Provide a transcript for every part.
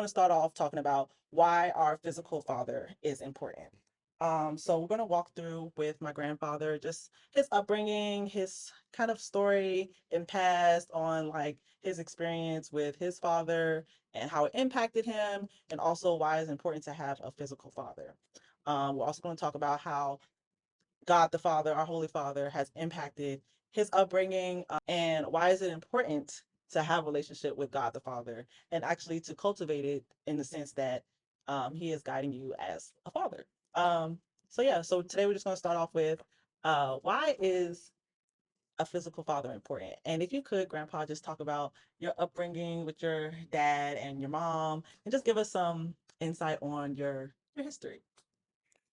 to start off talking about why our physical father is important. So we're going to walk through with my grandfather, just his upbringing, his kind of story and past on like his experience with his father and how it impacted him, and also why it's important to have a physical father. We're also going to talk about how God the Father, our Holy Father, has impacted his upbringing, and why is it important to have a relationship with God the Father and actually to cultivate it in the sense that he is guiding you as a father. So today we're just going to start off with why is a physical father important? And if you could, Grandpa, just talk about your upbringing with your dad and your mom, and just give us some insight on your history.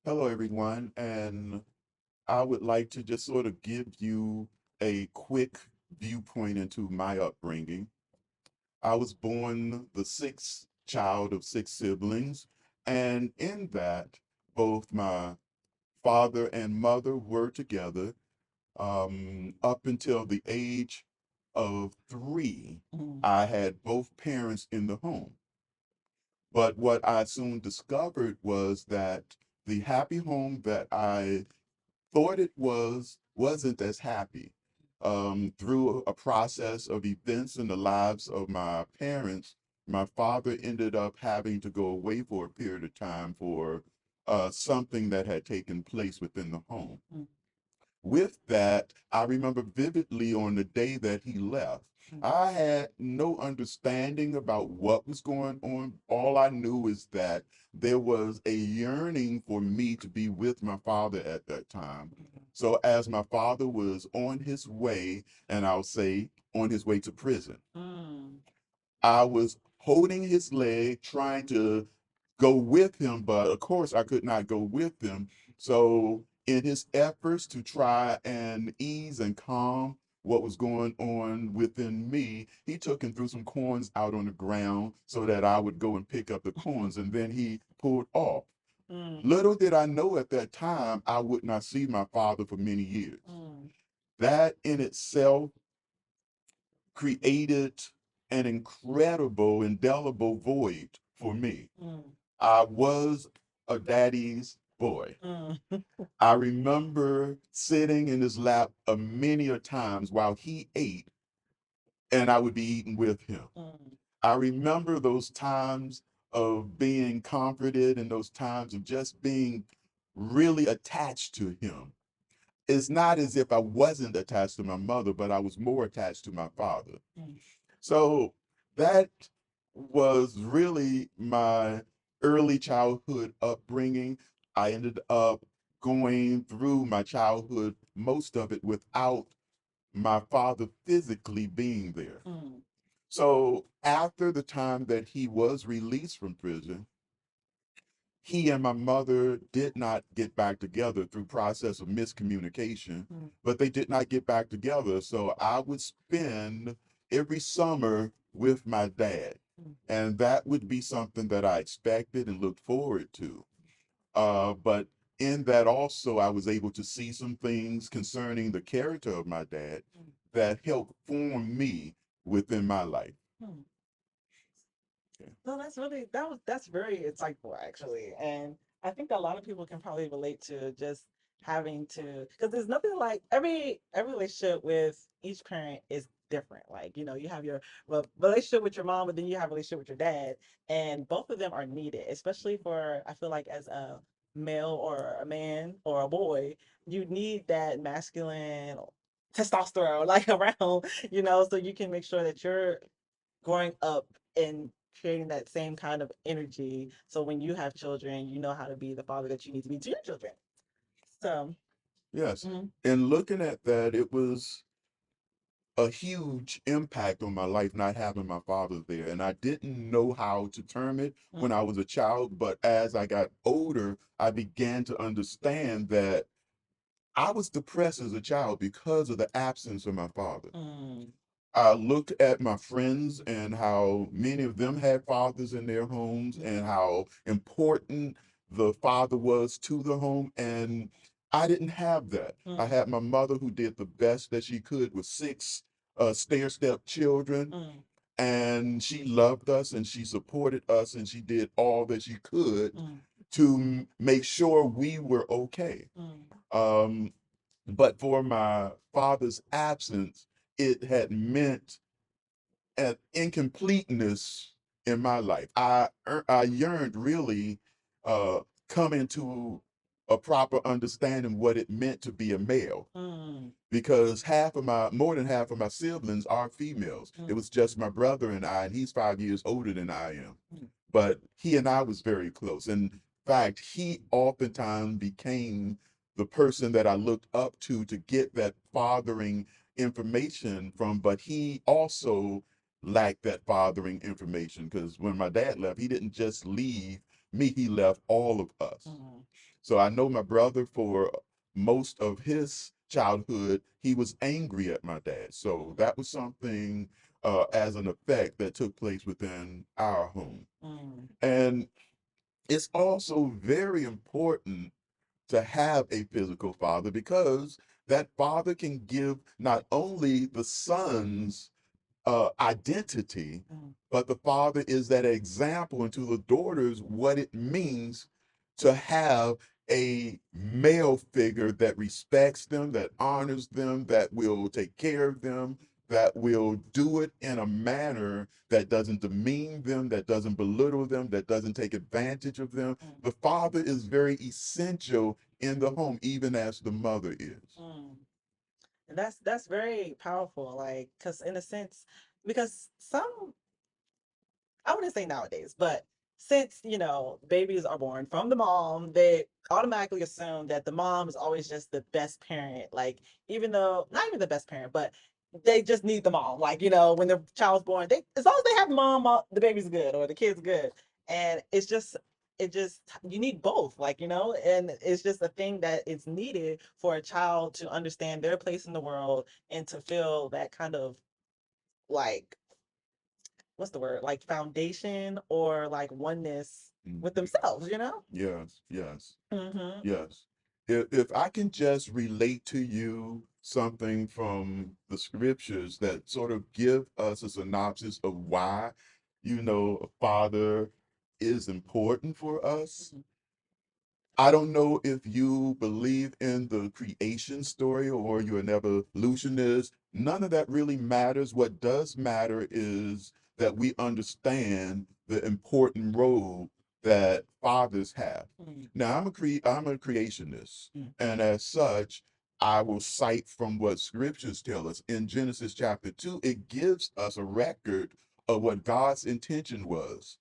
Hello, everyone, and I would like to just sort of give you a quick viewpoint into my upbringing. I was born the sixth child of six siblings, and in that, both my father and mother were together up until the age of 3. Mhm. I had both parents in the home. But what I soon discovered was that the happy home that I thought it wasn't as happy. Through a process of events in the lives of my parents, my father ended up having to go away for a period of time for something that had taken place within the home. Mhm. With that, I remember vividly on the day that he left. I had no understanding about what was going on. All I knew is that there was a yearning for me to be with my father at that time. So, as my father was on his way, and I'll say on his way to prison, Mm. I was holding his leg, trying to go with him, but of course I could not go with him. So, in his efforts to try and ease and calm what was going on within me, he took and threw some coins out on the ground so that I would go and pick up the coins, and then he pulled off. Mm. Little did I know at that time I would not see my father for many years. Mm. That in itself created an incredible, indelible void for me. Mm. I was a daddy's boy. Mm. I remember sitting in his lap a many a times while he ate, and I would be eating with him. Mm. I remember those times of being comforted and those times of just being really attached to him. It's not as if I wasn't attached to my mother, but I was more attached to my father. Mm. So that was really my early childhood upbringing. I ended up going through my childhood, most of it without my father physically being there. Mm. So after the time that he was released from prison, he and my mother did not get back together through process of miscommunication, Mm. but they did not get back together. So I would spend every summer with my dad. Mm. And that would be something that I expected and looked forward to. But in that also, I was able to see some things concerning the character of my dad Mm. that helped form me within my life. Mm. Yeah. No, that's very insightful actually, and I think that a lot of people can probably relate to just having to, because there's nothing like every relationship with each parent is different. Like you have your relationship with your mom, but then you have a relationship with your dad, and both of them are needed, especially for I feel like as a male or a man or a boy, you need that masculine testosterone like around, so you can make sure that you're growing up and creating that same kind of energy. So when you have children, you know how to be the father that you need to be to your children. So, Yes. mm, And looking at that, it was a huge impact on my life not having my father there. And I didn't know how to term it mm, when I was a child. But as I got older, I began to understand that I was depressed as a child because of the absence of my father. mm, I looked at my friends and how many of them had fathers in their homes and how important the father was to the home. And I didn't have that. I mm, had my mother who did the best that she could with six stair step children. mm, and she loved us and she supported us and she did all that she could Mm, to make sure we were okay. mm, Um, but for my father's absence, it had meant an incompleteness in my life. I yearned really uh, coming to a proper understanding what it meant to be a male, mm, because more than half of my siblings are females. It mm, was just my brother and I, and he's 5 years older than I am. mm, But he and I was very close. In fact, he oftentimes became the person that I looked up to get that fathering information from. But he also lacked that fathering information, because when my dad left, he didn't just leave me, he left all of us. mm, So I know my brother, for most of his childhood, he was angry at my dad. So that was something as an effect that took place within our home. mm, And it's also very important to have a physical father, because that father can give not only the sons identity, mm, but the father is that example into the daughters what it means to have a male figure that respects them, that honors them, that will take care of them, that will do it in a manner that doesn't demean them, that doesn't belittle them, that doesn't take advantage of them. mm, The father is very essential in the home, even as the mother is. mm. And that's very powerful, like, because in a sense, because some, I wouldn't say nowadays, but since, babies are born from the mom, they automatically assume that the mom is always just the best parent. Like, even though, not even the best parent, but they just need the mom. Like, when the child's born, as long as they have mom, the baby's good or the kid's good. And you need both, like, and it's just a thing that is needed for a child to understand their place in the world and to feel that kind of, like, what's the word, like, foundation or like oneness with Mhm. themselves. Yes, yes. Mm-hmm. Yes. If I can just relate to you something from the scriptures that sort of give us a synopsis of why, a father is important for us. Mm-hmm. I don't know if you believe in the creation story or you're an evolutionist. None of that really matters. What does matter is that we understand the important role that fathers have. Mm-hmm. Now, I'm a creationist, and as such, I will cite from what scriptures tell us. In Genesis chapter 2, it gives us a record of what God's intention was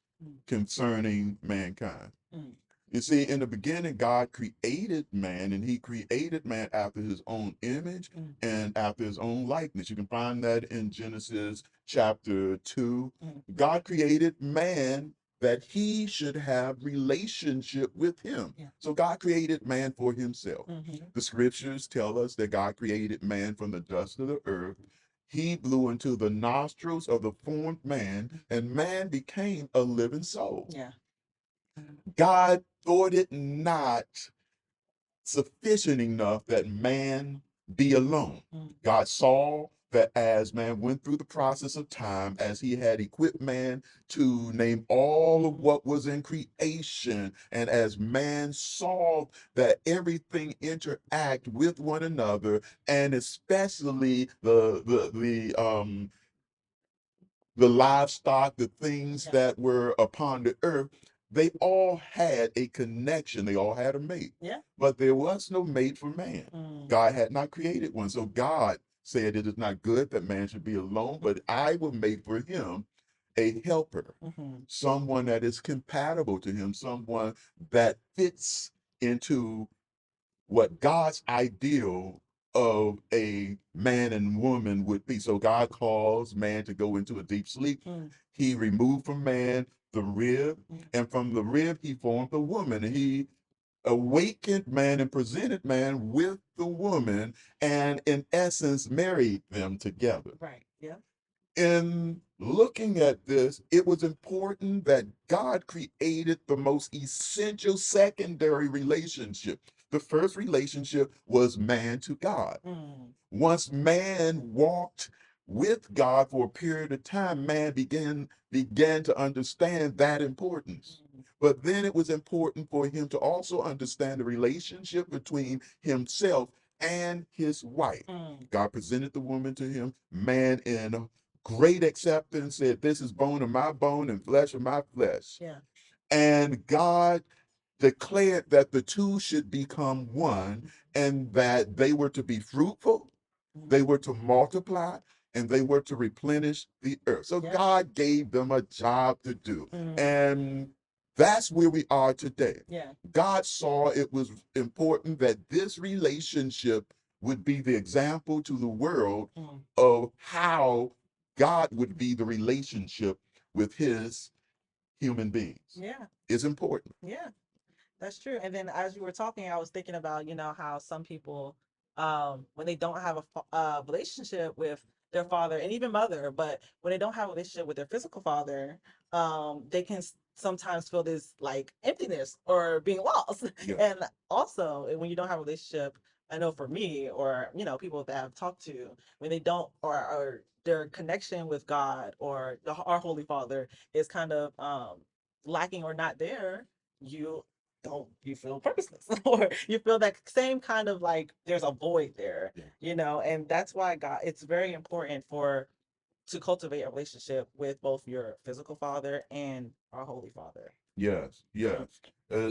concerning mankind. Mm-hmm. You see, in the beginning, God created man, and he created man after his own image and after his own likeness. You can find that in Genesis chapter 2. Mm-hmm. God created man that he should have relationship with him. Yeah. So God created man for himself. Mm-hmm. The scriptures tell us that God created man from the dust of the earth. He blew into the nostrils of the formed man, and man became a living soul. Yeah. God thought it not sufficient enough that man be alone. Mm-hmm. God saw that as man went through the process of time, as he had equipped man to name all of what was in creation, and as man saw that everything interact with one another, and especially the livestock, the things Yeah. that were upon the earth, they all had a connection. They all had a mate. Yeah. But there was no mate for man. Mm-hmm. God had not created one. So God said, it is not good that man should be alone, but I will make for him a helper, Mm-hmm. someone that is compatible to him, someone that fits into what God's ideal of a man and woman would be. So God calls man to go into a deep sleep. Mm-hmm. He removed from man the rib, and from the rib he formed the woman. And he awakened man and presented man with the woman, and in essence married them together. Right. Yeah. In looking at this, it was important that God created the most essential secondary relationship. The first relationship was man to God. Mm-hmm. Once man walked with God for a period of time, man began to understand that importance. Mm, But then it was important for him to also understand the relationship between himself and his wife. mm, God presented the woman to him, man in great acceptance said, "This is bone of my bone and flesh of my flesh." yeah. And God declared that the two should become one and that they were to be fruitful, Mm, they were to multiply, and they were to replenish the earth. So yeah. God gave them a job to do. Mm, And that's where we are today. yeah. God saw it was important that this relationship would be the example to the world Mm, of how God would be the relationship with his human beings. yeah. It's important. Yeah. That's true. And then as you were talking, I was thinking about, how some people, when they don't have a relationship with their father and even mother, but when they don't have a relationship with their physical father, they can sometimes feel this like emptiness or being lost. Yeah. And also, when you don't have a relationship, I know for me or, people that I've talked to, when they don't, or their connection with God or our Holy Father is kind of lacking or not there, you you feel purposeless or you feel that same kind of like there's a void there, Yeah. and that's why God, it's very important for to cultivate a relationship with both your physical father and our Holy Father. Yes, Mm, yes.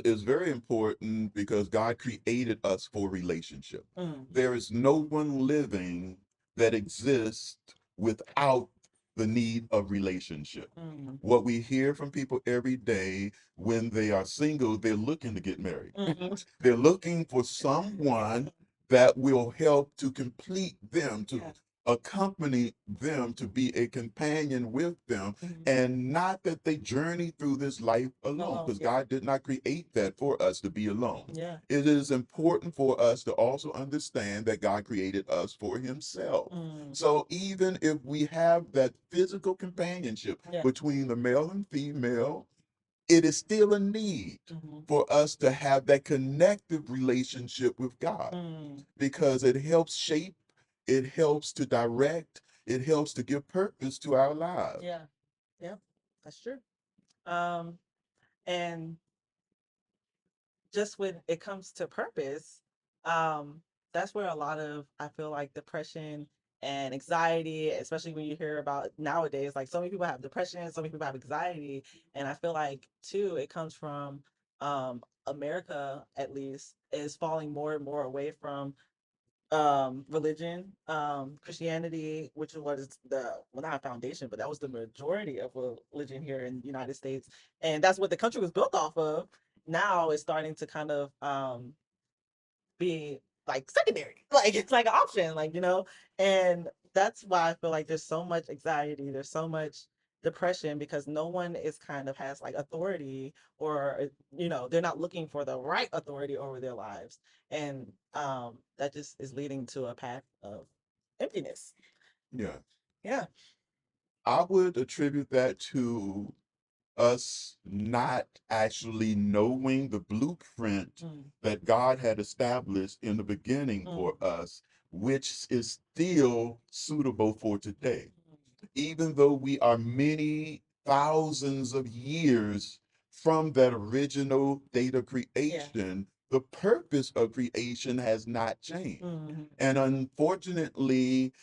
It's very important because God created us for relationship. mm, There is no one living that exists without the need of relationship. mm, What we hear from people every day when they are single, they're looking to get married. mhm. They're looking for someone that will help to complete them, to Yeah. accompany them, to be a companion with them, Mhm. and not that they journey through this life alone, Alone. because Yeah. God did not create that for us to be alone. Yeah. It is important for us to also understand that God created us for himself. Mm, So even if we have that physical companionship yeah. between the male and female, it is still a need Mhm. for us to have that connective relationship with God Mm, because it helps shape, it helps to direct, it helps to give purpose to our lives. yeah. Yeah. That's true. Um, and just when it comes to purpose, um, that's where a lot of I feel like depression and anxiety, especially when you hear about nowadays, like so many people have depression, so many people have anxiety, and I feel like too it comes from America at least is falling more and more away from religion, Christianity, which was the well not a foundation, but that was the majority of religion here in the United States, and that's what the country was built off of. Now it's starting to kind of be like secondary, like it's like an option, like and that's why I feel like there's so much anxiety, there's so much depression because no one is kind of has like authority or they're not looking for the right authority over their lives, and that just is leading to a path of emptiness. Yeah. Yeah. I would attribute that to us not actually knowing the blueprint Mm, that God had established in the beginning mm, for us, which is still suitable for today. Even though we are many thousands of years from that original date of yeah. creation, the purpose of creation has not changed. Mm, And unfortunately,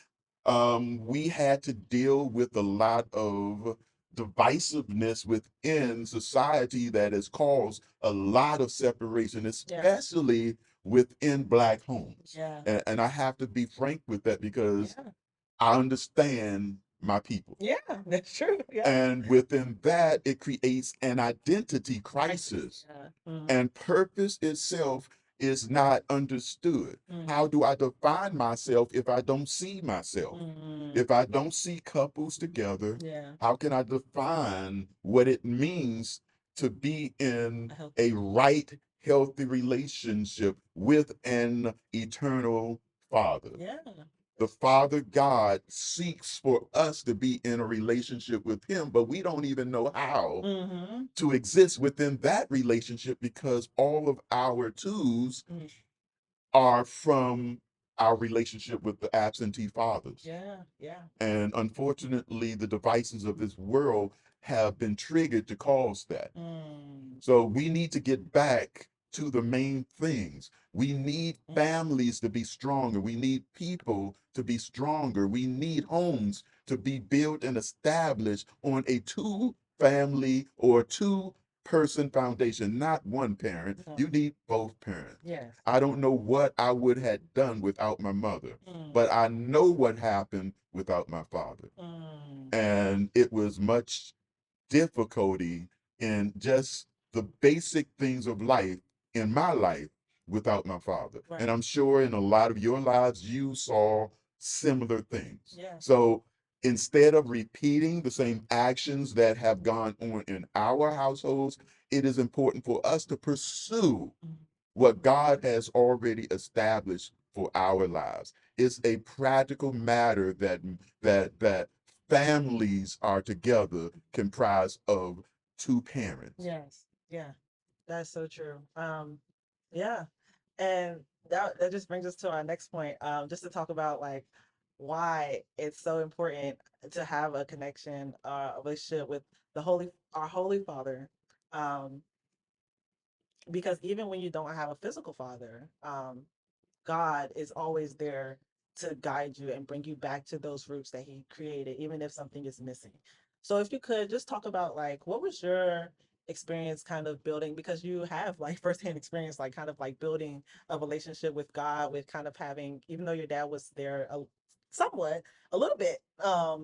we had to deal with a lot of divisiveness within society that has caused a lot of separation, yeah. especially within Black homes. Yeah. And I have to be frank with that because Yeah. I understand my people. Yeah. That's true. Yeah. And within that, it creates an identity Crisis. crisis, Yeah. Mm, and purpose itself is not understood. mm, How do I define myself if I don't see myself? mm, If I don't see couples together, yeah. how can I define what it means to be in A healthy. a right, healthy relationship with an eternal Father? Yeah. The Father God seeks for us to be in a relationship with Him, but we don't even know how Mm-hmm. to exist within that relationship because all of our tools Mm, are from our relationship with the absentee fathers. Yeah, yeah. And unfortunately, the devices of this world have been triggered to cause that. Mm, So we need to get back to the main things. We need mm, families to be stronger. We need people to be stronger. We need homes to be built and established on a two family or two person foundation, not one parent. no, You need both parents. yes. I don't know what I would have done without my mother, Mm, but I know what happened without my father. mm, And it was much difficulty in just the basic things of life in my life without my father. And right. I'm sure in a lot of your lives, you saw similar things. Yeah. So instead of repeating the same actions that have gone on in our households, it is important for us to pursue Mm, what God has already established for our lives. It's a practical matter that families are together comprised of two parents. yes. Yeah. That's so true. Yeah. And that just brings us to our next point. Just to talk about like why it's so important to have a connection, a relationship with our Holy Father. Um, because even when you don't have a physical father, God is always there to guide you and bring you back to those roots that He created, even if something is missing. So, if you could just talk about like what was your experience kind of building, because you have like firsthand experience, like kind of like building a relationship with God, with kind of having, even though your dad was there somewhat, a little bit,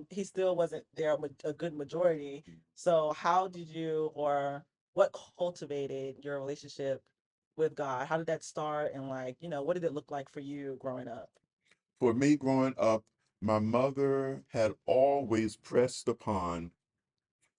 he still wasn't there a good majority. So, how did you, or what cultivated your relationship with God? How did that start? And like, what did it look like for you growing up? For me growing up, my mother had always pressed upon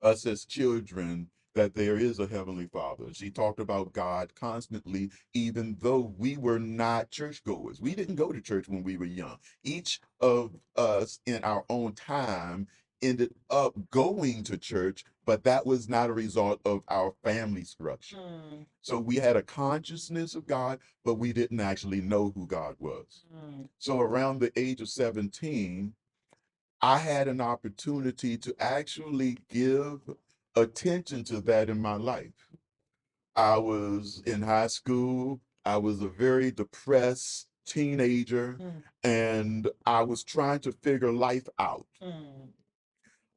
us as children that there is a heavenly father. She talked about God constantly, even though we were not churchgoers. We didn't go to church when we were young. Each of us in our own time ended up going to church, but that was not a result of our family structure. Mm, So we had a consciousness of God, but we didn't actually know who God was. mm, So around the age of 17, I had an opportunity to actually give attention to that in my life. I was in high school. I was a very depressed teenager, mm, and I was trying to figure life out. mm,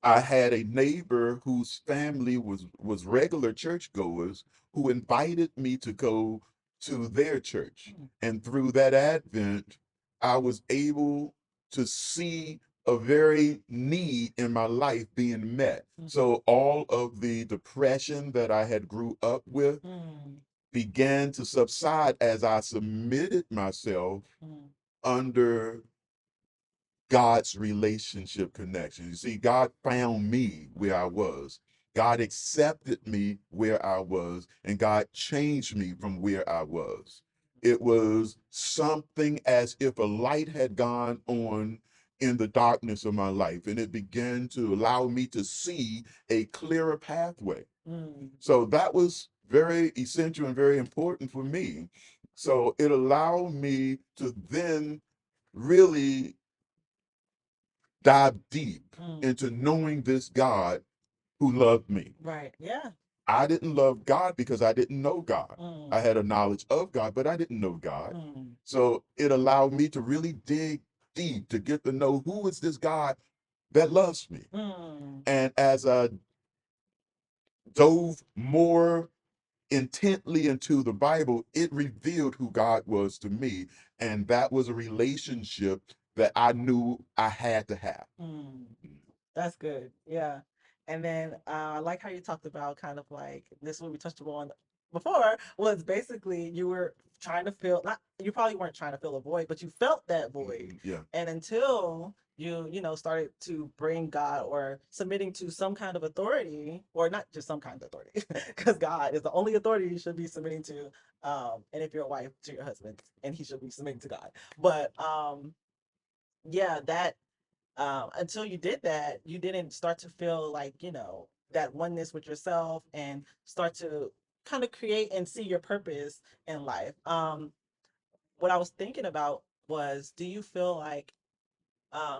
I had a neighbor whose family was regular churchgoers who invited me to go to their church. mm, And through that advent, I was able to see a very need in my life being met. mm, So all of the depression that I had grew up with mm, began to subside as I submitted myself mm, under God's relationship connection. You see, God found me where I was. God accepted me where I was, and God changed me from where I was. It was something as if a light had gone on in the darkness of my life, and it began to allow me to see a clearer pathway. mm, So that was very essential and very important for me. So it allowed me to then really dive deep mm. into knowing this God who loved me. Right. Yeah. I didn't love God because I didn't know God. I Mm, had a knowledge of God, but I didn't know God. mm, So it allowed me to really dig deep to get to know who is this God that loves me. mm, And as I dove more intently into the Bible, it revealed who God was to me. And that was a relationship that I knew I had to have. mm. That's good. Yeah. And then I like how you talked about kind of like this is what we touched upon before was basically you were trying to fill, not, you probably weren't trying to fill a void, but you felt that void. Yeah. And until started to bring God or submitting to some kind of authority, or not just some kind of authority, because God is the only authority you should be submitting to. And if you're a wife, to your husband, and he should be submitting to God. But yeah, that until you did that, you didn't start to feel like, that oneness with yourself and start to kind of create and see your purpose in life. What I was thinking about was, do you feel like,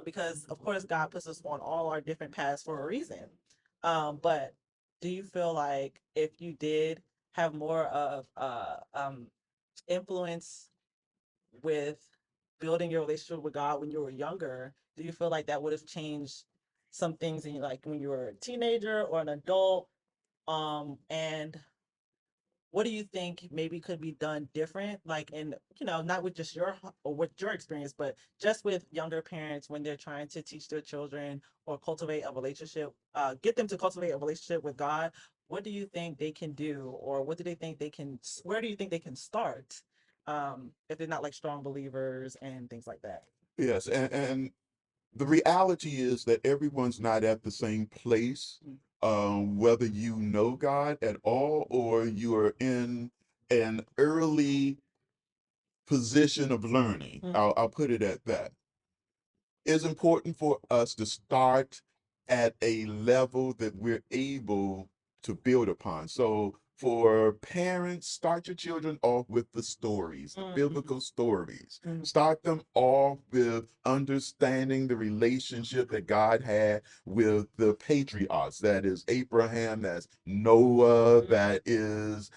because of course God puts us on all our different paths for a reason, but do you feel like if you did have more of influence with building your relationship with God when you were younger, do you feel like that would have changed some things in like when you were a teenager or an adult? And what do you think maybe could be done different, like in, not with just or with your experience, but just with younger parents when they're trying to teach their children or cultivate a relationship, get them to cultivate a relationship with God? What do you think they can do, or what do they think they can, where do you think they can start, if they're not like strong believers and things like that? Yes, and the reality is that everyone's not at the same place, Mm. whether you know God at all or you are in an early position of learning. Mm. I'll put it at that. It's important for us to start at a level that we're able to build upon. So, for parents, start your children off with the stories, the Mm. biblical stories. Mm. Start them off with understanding the relationship that God had with the patriarchs. That is Abraham, that's Noah, Mm. that is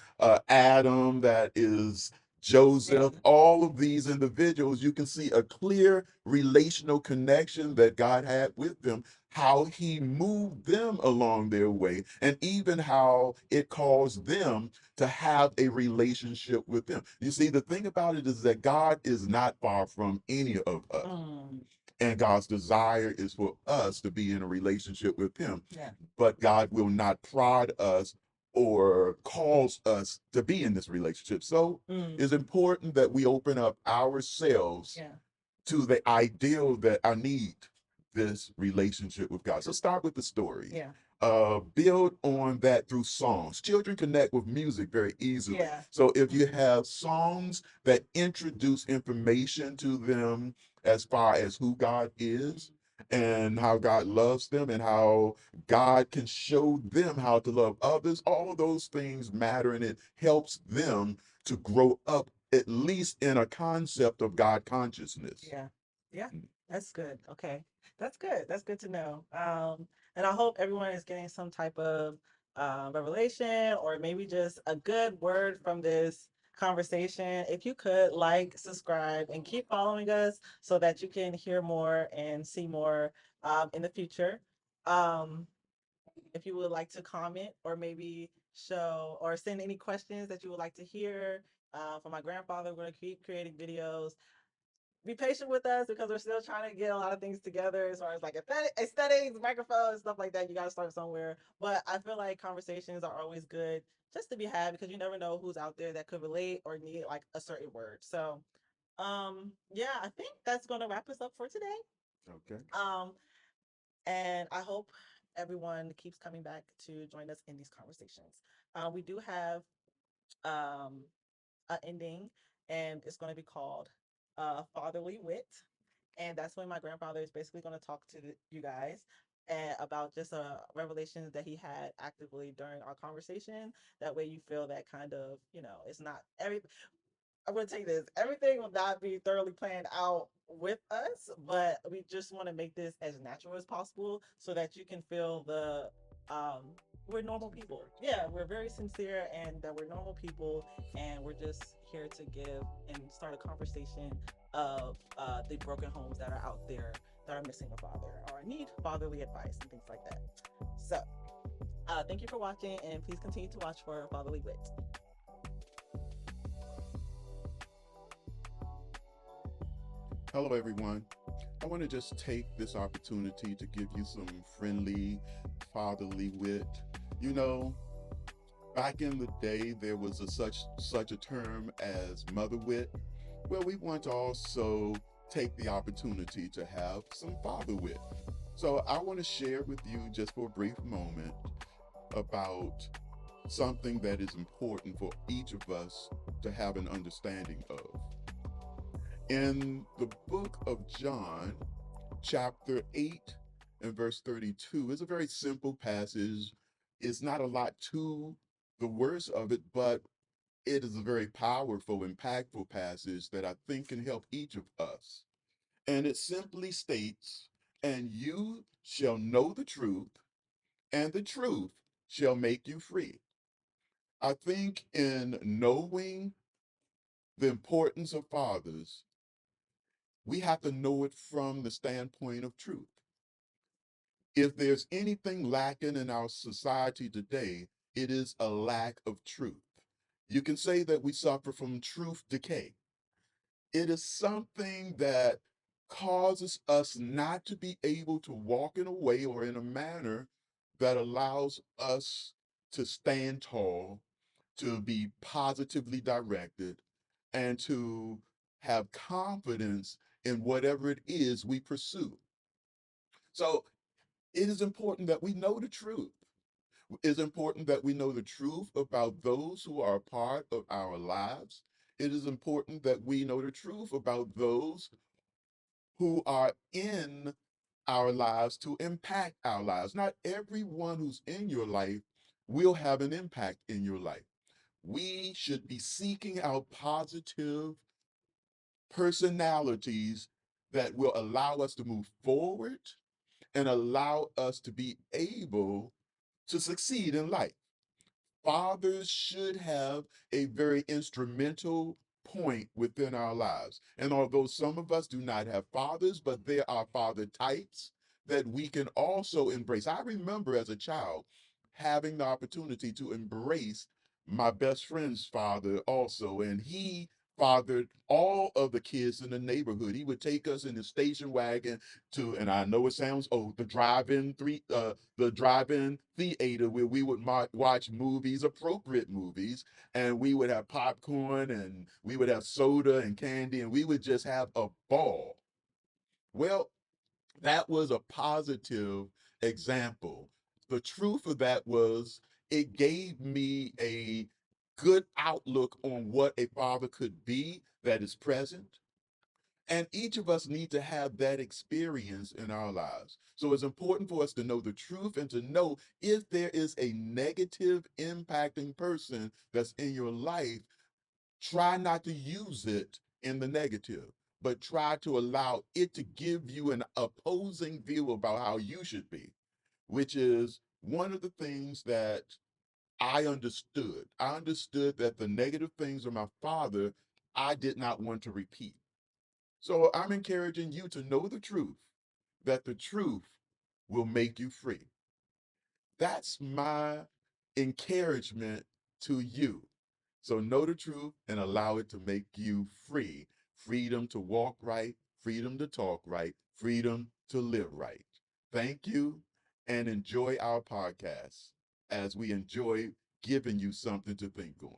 Adam, that is Yeah. Joseph, all of these individuals, you can see a clear relational connection that God had with them, how he moved them along their way, and even how it caused them to have a relationship with them. You see, the thing about it is that God is not far from any of us. Mm. And God's desire is for us to be in a relationship with him. Yeah. But God will not prod us or cause us to be in this relationship. So Mm. it's important that we open up ourselves Yeah. to the ideal that I need this relationship with God. So start with the story. Yeah. Build on that through songs. Children connect with music very easily. Yeah. So if you have songs that introduce information to them as far as who God is and how God loves them and how God can show them how to love others, all of those things matter, and it helps them to grow up at least in a concept of God consciousness. Yeah. Yeah. That's good. Okay. That's good. That's good to know. And I hope everyone is getting some type of revelation or maybe just a good word from this conversation. If you could like, subscribe, and keep following us so that you can hear more and see more in the future. Um, if you would like to comment or maybe show or send any questions that you would like to hear from my grandfather, we're going to keep creating videos. Be patient with us because we're still trying to get a lot of things together as far as like aesthetics, microphones, stuff like that. You got to start somewhere. But I feel like conversations are always good just to be had because you never know who's out there that could relate or need like a certain word. So, yeah, I think that's going to wrap us up for today. Okay. Um, and I hope everyone keeps coming back to join us in these conversations. We do have um, an ending, and it's going to be called Fatherly Wit. And that's when my grandfather is basically going to talk to you guys about just revelations that he had actively during our conversation. That way, you feel that kind of, it's not every. I'm going to tell you this: everything will not be thoroughly planned out with us, but we just want to make this as natural as possible so that you can feel the um, we're normal people. Yeah, we're very sincere and that we're normal people, and we're just here to give and start a conversation of the broken homes that are out there that are missing a father or need fatherly advice and things like that. So, thank you for watching, and please continue to watch for Fatherly Wit. Hello, everyone. I want to just take this opportunity to give you some friendly, fatherly wit. You know, back in the day, there was such a term as mother wit. Well, we want to also take the opportunity to have some father wit. So I want to share with you just for a brief moment about something that is important for each of us to have an understanding of. In the book of John, chapter 8 and verse 32, is a very simple passage. It's not a lot to the words of it, but it is a very powerful, impactful passage that I think can help each of us. And it simply states, and you shall know the truth, and the truth shall make you free. I think in knowing the importance of fathers, we have to know it from the standpoint of truth. If there's anything lacking in our society today, it is a lack of truth. You can say that we suffer from truth decay. It is something that causes us not to be able to walk in a way or in a manner that allows us to stand tall, to be positively directed, and to have confidence in whatever it is we pursue. So it is important that we know the truth. It is important that we know the truth about those who are a part of our lives. It is important that we know the truth about those who are in our lives to impact our lives. Not everyone who's in your life will have an impact in your life. We should be seeking out positive personalities that will allow us to move forward and allow us to be able to succeed in life. Fathers should have a very instrumental point within our lives. And although some of us do not have fathers, but there are father types that we can also embrace. I remember as a child having the opportunity to embrace my best friend's father also, and he fathered all of the kids in the neighborhood. He would take us in the station wagon to, and I know it sounds old, the drive-in theater where we would watch movies, appropriate movies, and we would have popcorn and we would have soda and candy, and we would just have a ball. Well, that was a positive example. The truth of that was it gave me a good outlook on what a father could be that is present. And each of us need to have that experience in our lives. So it's important for us to know the truth and to know if there is a negative impacting person that's in your life, try not to use it in the negative, but try to allow it to give you an opposing view about how you should be, which is one of the things that I understood. I understood that the negative things of my father, I did not want to repeat. So I'm encouraging you to know the truth, that the truth will make you free. That's my encouragement to you. So know the truth and allow it to make you free. Freedom to walk right, freedom to talk right, freedom to live right. Thank you and enjoy our podcast as we enjoy giving you something to think on.